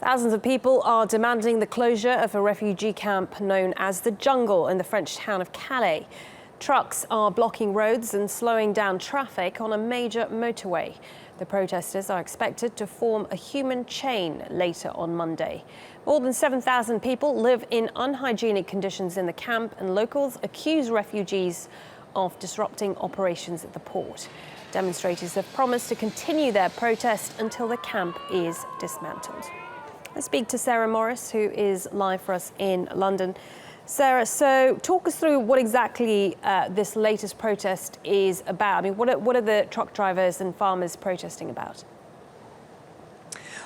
Thousands of people are demanding the closure of a refugee camp known as the Jungle in the French town of Calais. Trucks are blocking roads and slowing down traffic on a major motorway. The protesters are expected to form a human chain later on Monday. More than 7,000 people live in unhygienic conditions in the camp, and locals accuse refugees of disrupting operations at the port. Demonstrators have promised to continue their protest until the camp is dismantled. I speak to Sarah Morris, who is live for us in London. Sarah, so talk us through what exactly this latest protest is about. I mean, what are the truck drivers and farmers protesting about?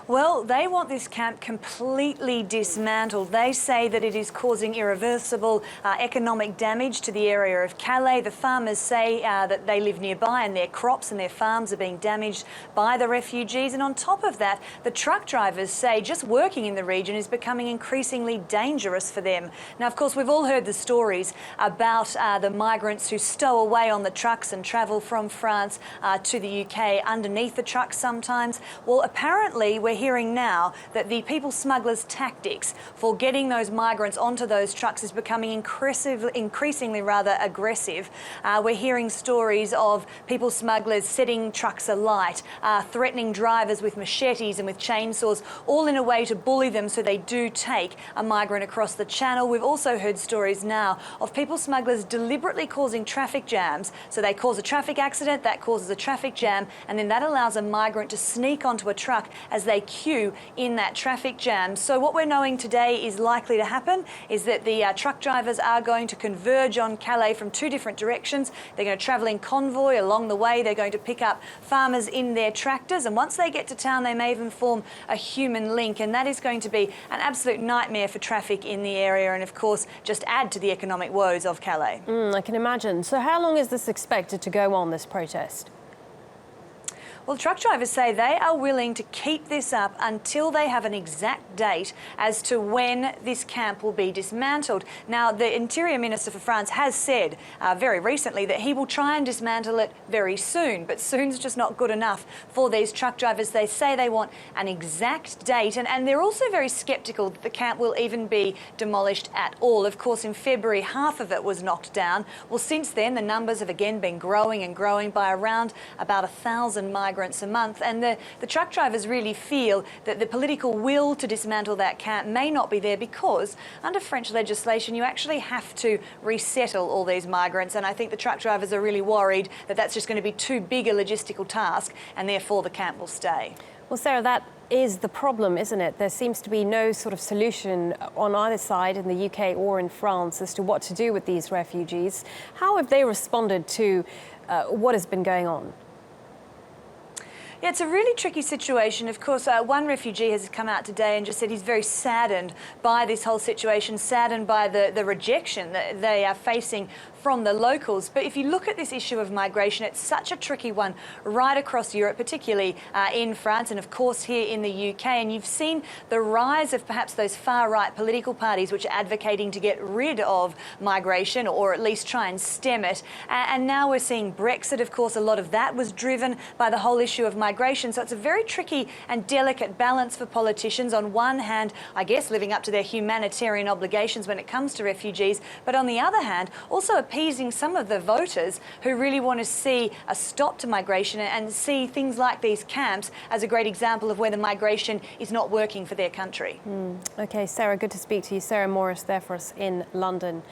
Well, they want this camp completely dismantled. They say that it is causing irreversible economic damage to the area of Calais. The farmers say that they live nearby and their crops and their farms are being damaged by the refugees. And on top of that, the truck drivers say just working in the region is becoming increasingly dangerous for them. Now, of course, we've all heard the stories about the migrants who stow away on the trucks and travel from France to the UK underneath the trucks sometimes. Well, apparently, we're hearing now that the people smugglers' tactics for getting those migrants onto those trucks is becoming increasingly aggressive. We're hearing stories of people smugglers setting trucks alight, threatening drivers with machetes and with chainsaws, all in a way to bully them so they do take a migrant across the channel. We've also heard stories now of people smugglers deliberately causing traffic jams. So they cause a traffic accident, that causes a traffic jam, and then that allows a migrant to sneak onto a truck as they queue in that traffic jam. So what we're knowing today is likely to happen is that the truck drivers are going to converge on Calais from two different directions. They're going to travel in convoy along the way. They're going to pick up farmers in their tractors, and once they get to town they may even form a human link, and that is going to be an absolute nightmare for traffic in the area and of course just add to the economic woes of Calais. I can imagine. So how long is this expected to go on, this protest? Well, truck drivers say they are willing to keep this up until they have an exact date as to when this camp will be dismantled. Now, the Interior Minister for France has said very recently that he will try and dismantle it very soon, but soon's just not good enough for these truck drivers. They say they want an exact date, and they're also very sceptical that the camp will even be demolished at all. Of course, in February, half of it was knocked down. Well, since then, the numbers have again been growing and growing by around about 1,000 migrants a month, and the truck drivers really feel that the political will to dismantle that camp may not be there because under French legislation you actually have to resettle all these migrants, and I think the truck drivers are really worried that that's just going to be too big a logistical task and therefore the camp will stay. Well, Sarah, that is the problem, isn't it? There seems to be no sort of solution on either side in the UK or in France as to what to do with these refugees. How have they responded to what has been going on? Yeah, it's a really tricky situation. Of course, one refugee has come out today and just said he's very saddened by this whole situation, saddened by the rejection that they are facing from the locals. But if you look at this issue of migration, it's such a tricky one right across Europe, particularly in France and of course here in the UK. And you've seen the rise of perhaps those far-right political parties which are advocating to get rid of migration or at least try and stem it. And now we're seeing Brexit. Of course, a lot of that was driven by the whole issue of migration. So it's a very tricky and delicate balance for politicians. On one hand, I guess, living up to their humanitarian obligations when it comes to refugees, but on the other hand, also appeasing some of the voters who really want to see a stop to migration and see things like these camps as a great example of where the migration is not working for their country. OK, Sarah, good to speak to you. Sarah Morris there for us in London.